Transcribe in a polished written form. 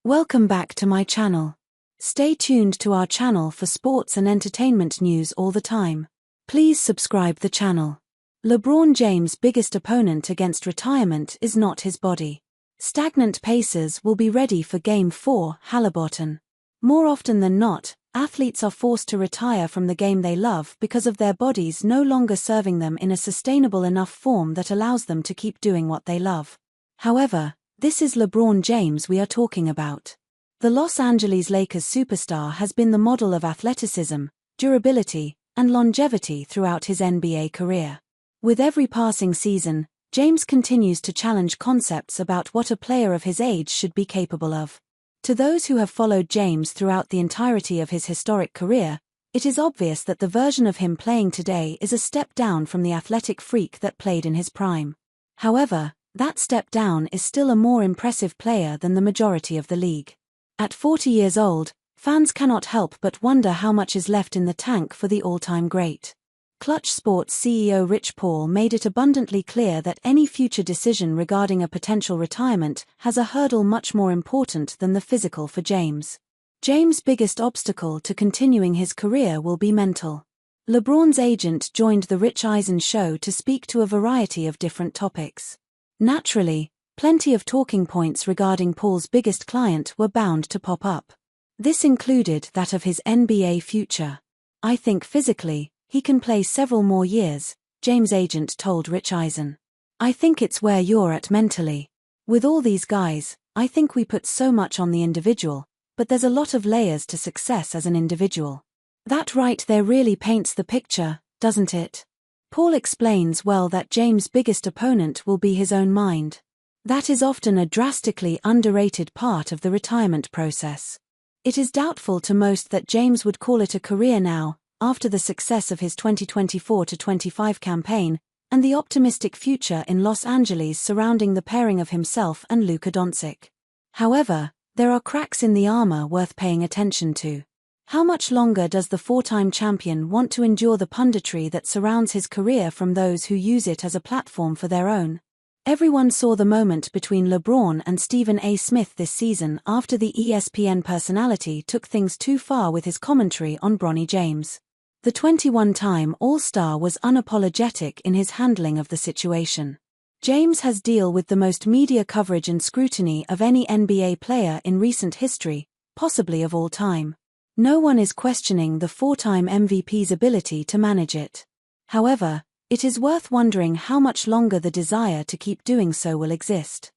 Welcome back to my channel. Stay tuned to our channel for sports and entertainment news all the time. Please subscribe the channel. LeBron James' biggest opponent against retirement is not his body. Stagnant Pacers will be ready for Game 4, Halliburton. More often than not, athletes are forced to retire from the game they love because of their bodies no longer serving them in a sustainable enough form that allows them to keep doing what they love. However, this is LeBron James we are talking about. The Los Angeles Lakers superstar has been the model of athleticism, durability, and longevity throughout his NBA career. With every passing season, James continues to challenge concepts about what a player of his age should be capable of. To those who have followed James throughout the entirety of his historic career, it is obvious that the version of him playing today is a step down from the athletic freak that played in his prime. However, that step down is still a more impressive player than the majority of the league. At 40 years old, fans cannot help but wonder how much is left in the tank for the all-time great. Clutch Sports CEO Rich Paul made it abundantly clear that any future decision regarding a potential retirement has a hurdle much more important than the physical for James. James' biggest obstacle to continuing his career will be mental. LeBron's agent joined The Rich Eisen show to speak to a variety of different topics. Naturally, plenty of talking points regarding Paul's biggest client were bound to pop up. This included that of his NBA future. "I think physically, he can play several more years," James' agent told Rich Eisen. "I think it's where you're at mentally. With all these guys, I think we put so much on the individual, but there's a lot of layers to success as an individual. That right there really paints the picture, doesn't it?" Paul explains well that James' biggest opponent will be his own mind. That is often a drastically underrated part of the retirement process. It is doubtful to most that James would call it a career now, after the success of his 2024-25 campaign, and the optimistic future in Los Angeles surrounding the pairing of himself and Luka Doncic. However, there are cracks in the armor worth paying attention to. How much longer does the four-time champion want to endure the punditry that surrounds his career from those who use it as a platform for their own? Everyone saw the moment between LeBron and Stephen A. Smith this season after the ESPN personality took things too far with his commentary on Bronny James. The 21-time All-Star was unapologetic in his handling of the situation. James has dealt with the most media coverage and scrutiny of any NBA player in recent history, possibly of all time. No one is questioning the four-time MVP's ability to manage it. However, it is worth wondering how much longer the desire to keep doing so will exist.